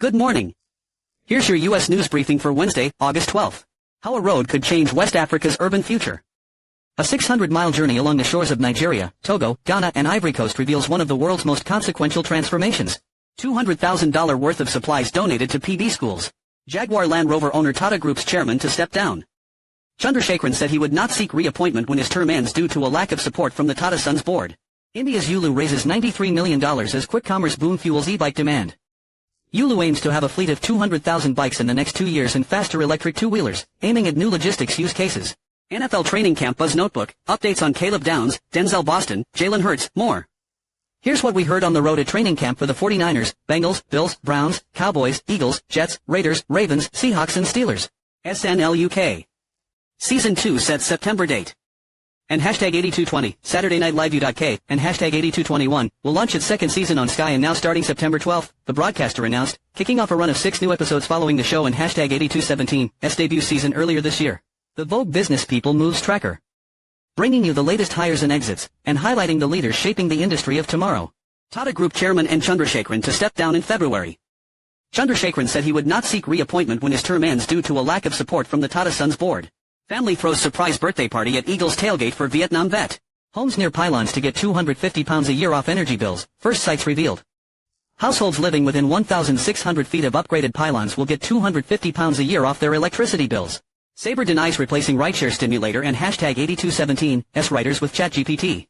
Good morning. Here's your U.S. news briefing for Wednesday, August 12th. How a road could change West Africa's urban future. A 600-mile journey along the shores of Nigeria, Togo, Ghana and Ivory Coast reveals one of the world's most consequential transformations. $200,000 worth of supplies donated to PB schools. Jaguar Land Rover owner Tata Group's chairman to step down. Chandrasekaran said he would not seek reappointment when his term ends due to a lack of support from the Tata Sons board. India's Yulu raises $93 million as quick commerce boom fuels e-bike demand. Yulu aims to have a fleet of 200,000 bikes in the next 2 years and faster electric two-wheelers, aiming at new logistics use cases. NFL training camp buzz notebook, updates on Caleb Downs, Denzel Boston, Jalen Hurts, more. Here's what we heard on the road at training camp for the 49ers, Bengals, Bills, Browns, Cowboys, Eagles, Jets, Raiders, Ravens, Seahawks and Steelers. SNL UK. Season 2 sets September date. And #8220, Saturday Night Live U.K. and #8221 will launch its second season on Sky and now starting September 12th, the broadcaster announced, kicking off a run of 6 new episodes following the show and #8217's debut season earlier this year. The Vogue Business People Moves Tracker. Bringing you the latest hires and exits, and highlighting the leaders shaping the industry of tomorrow. Tata Group chairman N. Chandrasekaran to step down in February. Chandrasekaran said he would not seek reappointment when his term ends due to a lack of support from the Tata Sons board. Family throws surprise birthday party at Eagles tailgate for Vietnam vet. Homes near pylons to get £250 a year off energy bills, first sites revealed. Households living within 1,600 feet of upgraded pylons will get £250 a year off their electricity bills. Saber denies replacing Rideshare Stimulator and #8217's writers with ChatGPT.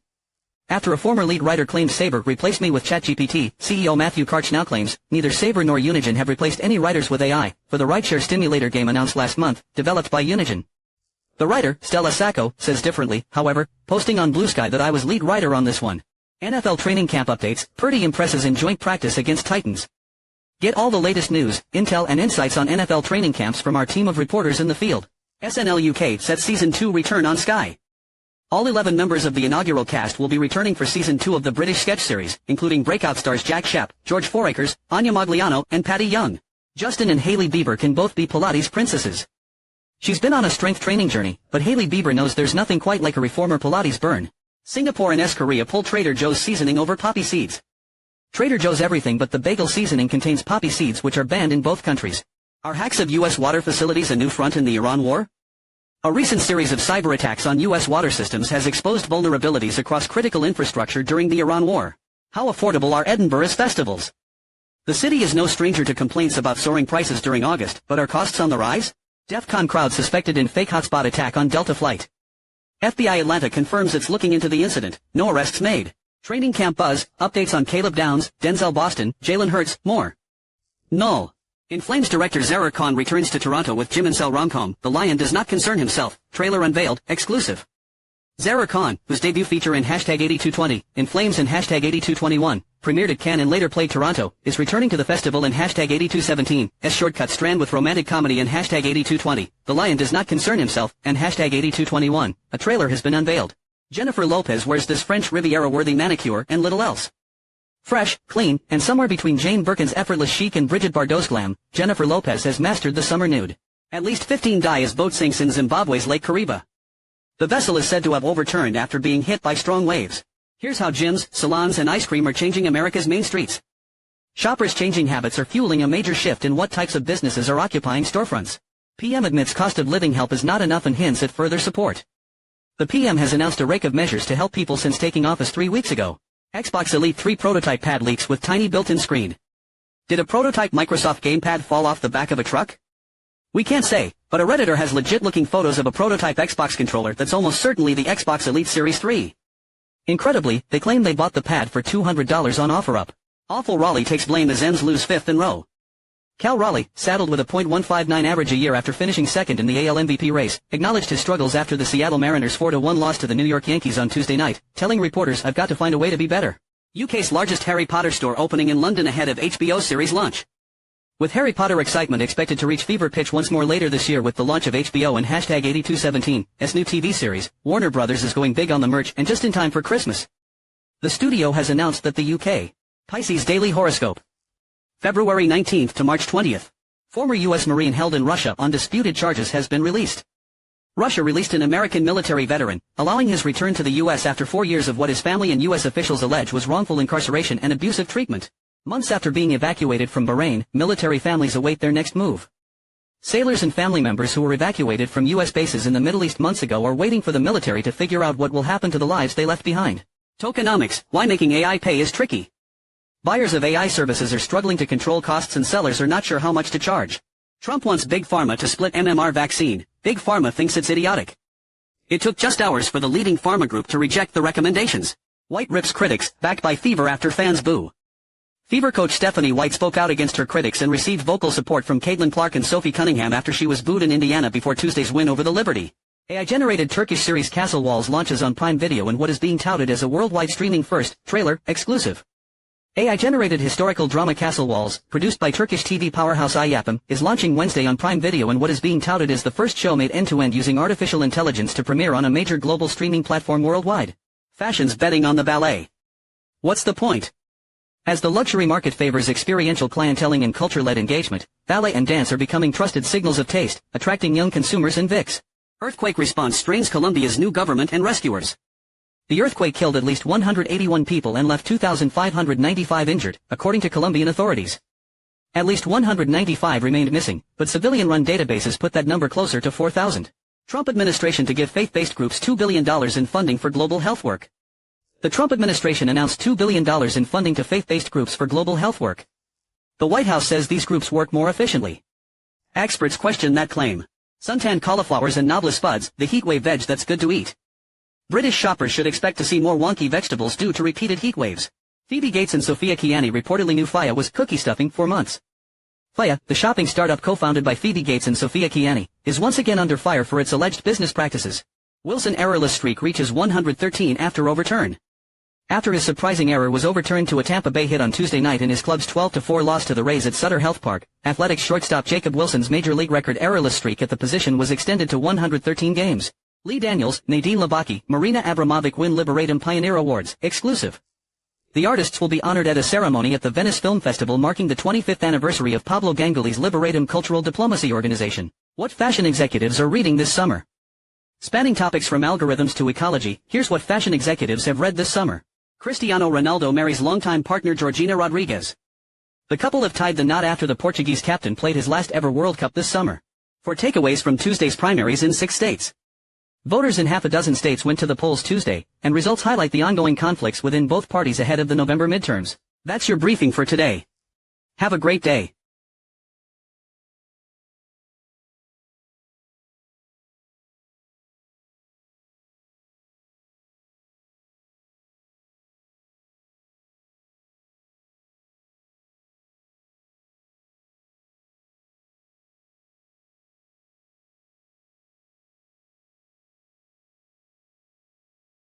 After a former lead writer claimed Saber replaced me with ChatGPT, CEO Matthew Karch now claims, neither Saber nor Unigen have replaced any writers with AI, for the Rideshare Stimulator game announced last month, developed by Unigen. The writer, Stella Sacco, says differently, however, posting on Blue Sky that I was lead writer on this one. NFL training camp updates, Purdy impresses in joint practice against Titans. Get all the latest news, intel and insights on NFL training camps from our team of reporters in the field. SNL UK sets Season 2 return on Sky. All 11 members of the inaugural cast will be returning for Season 2 of the British sketch series, including breakout stars Jack Shep, George Fouracres, Anya Magliano, and Patty Young. Justin and Hailey Bieber can both be Pilates princesses. She's been on a strength training journey, but Hailey Bieber knows there's nothing quite like a reformer Pilates burn. Singapore and Korea pull Trader Joe's seasoning over poppy seeds. Trader Joe's everything but the bagel seasoning contains poppy seeds which are banned in both countries. Are hacks of U.S. water facilities a new front in the Iran war? A recent series of cyber attacks on U.S. water systems has exposed vulnerabilities across critical infrastructure during the Iran war. How affordable are Edinburgh's festivals? The city is no stranger to complaints about soaring prices during August, but are costs on the rise? DEF-CON crowd suspected in fake hotspot attack on Delta flight. FBI Atlanta confirms it's looking into the incident, no arrests made. Training camp buzz, updates on Caleb Downs, Denzel Boston, Jalen Hurts, more. Null. In Flames director Zahra Khan returns to Toronto with Jim and Sel rom-com, The Lion Does Not Concern Himself, trailer unveiled, exclusive. Zahra Khan, whose debut feature in #8220, In Flames and #8221, premiered at Cannes and later played Toronto, is returning to the festival in #8217, shortcut strand with romantic comedy in #8220, The Lion Does Not Concern Himself, and #8221, a trailer has been unveiled. Jennifer Lopez wears this French Riviera-worthy manicure and little else. Fresh, clean, and somewhere between Jane Birkin's effortless chic and Brigitte Bardot's glam, Jennifer Lopez has mastered the summer nude. At least 15 die as boat sinks in Zimbabwe's Lake Kariba. The vessel is said to have overturned after being hit by strong waves. Here's how gyms, salons and ice cream are changing America's main streets. Shoppers' changing habits are fueling a major shift in what types of businesses are occupying storefronts. PM admits cost of living help is not enough and hints at further support. The PM has announced a rake of measures to help people since taking office 3 weeks ago. Xbox Elite 3 prototype pad leaks with tiny built-in screen. Did a prototype Microsoft gamepad fall off the back of a truck? We can't say, but a Redditor has legit-looking photos of a prototype Xbox controller that's almost certainly the Xbox Elite Series 3. Incredibly, they claim they bought the pad for $200 on OfferUp. Awful Raleigh takes blame as Ends lose 5th in row. Cal Raleigh, saddled with a .159 average a year after finishing second in the AL MVP race, acknowledged his struggles after the Seattle Mariners' 4-1 loss to the New York Yankees on Tuesday night, telling reporters, "I've got to find a way to be better." UK's largest Harry Potter store opening in London ahead of HBO series launch. With Harry Potter excitement expected to reach fever pitch once more later this year with the launch of HBO and #8217's new TV series, Warner Brothers is going big on the merch and just in time for Christmas. The studio has announced that the UK Pisces Daily Horoscope, February 19th to March 20th. Former U.S. Marine held in Russia on disputed charges has been released. Russia released an American military veteran, allowing his return to the U.S. after 4 years of what his family and U.S. officials allege was wrongful incarceration and abusive treatment. Months after being evacuated from Bahrain, military families await their next move. Sailors and family members who were evacuated from U.S. bases in the Middle East months ago are waiting for the military to figure out what will happen to the lives they left behind. Tokenomics, why making AI pay is tricky. Buyers of AI services are struggling to control costs and sellers are not sure how much to charge. Trump wants Big Pharma to split MMR vaccine. Big Pharma thinks it's idiotic. It took just hours for the leading pharma group to reject the recommendations. White rips critics, backed by Fever after fans boo. Fever coach Stephanie White spoke out against her critics and received vocal support from Caitlin Clark and Sophie Cunningham after she was booed in Indiana before Tuesday's win over the Liberty. AI-generated Turkish series Castle Walls launches on Prime Video in what is being touted as a worldwide streaming first, trailer, exclusive. AI-generated historical drama Castle Walls, produced by Turkish TV powerhouse iYapım, is launching Wednesday on Prime Video in what is being touted as the first show made end-to-end using artificial intelligence to premiere on a major global streaming platform worldwide. Fashion's betting on the ballet. What's the point? As the luxury market favors experiential clienteling and culture-led engagement, ballet and dance are becoming trusted signals of taste, attracting young consumers and VIX. Earthquake response strains Colombia's new government and rescuers. The earthquake killed at least 181 people and left 2,595 injured, according to Colombian authorities. At least 195 remained missing, but civilian-run databases put that number closer to 4,000. Trump administration to give faith-based groups $2 billion in funding for global health work. The Trump administration announced $2 billion in funding to faith-based groups for global health work. The White House says these groups work more efficiently. Experts question that claim. Suntan cauliflowers and knobless spuds, the heatwave veg that's good to eat. British shoppers should expect to see more wonky vegetables due to repeated heat waves. Phoebe Gates and Sophia Kiani reportedly knew Faya was cookie stuffing for months. Faya, the shopping startup co-founded by Phoebe Gates and Sophia Kiani, is once again under fire for its alleged business practices. Wilson errorless streak reaches 113 after overturn. After his surprising error was overturned to a Tampa Bay hit on Tuesday night in his club's 12-4 loss to the Rays at Sutter Health Park, Athletics shortstop Jacob Wilson's major league record errorless streak at the position was extended to 113 games. Lee Daniels, Nadine Labaki, Marina Abramovic win Liberatum Pioneer Awards, exclusive. The artists will be honored at a ceremony at the Venice Film Festival marking the 25th anniversary of Pablo Ganguly's Liberatum Cultural Diplomacy Organization. What fashion executives are reading this summer? Spanning topics from algorithms to ecology, here's what fashion executives have read this summer. Cristiano Ronaldo marries longtime partner Georgina Rodriguez. The couple have tied the knot after the Portuguese captain played his last ever World Cup this summer. For takeaways from Tuesday's primaries in 6 states. Voters in half a dozen states went to the polls Tuesday, and results highlight the ongoing conflicts within both parties ahead of the November midterms. That's your briefing for today. Have a great day.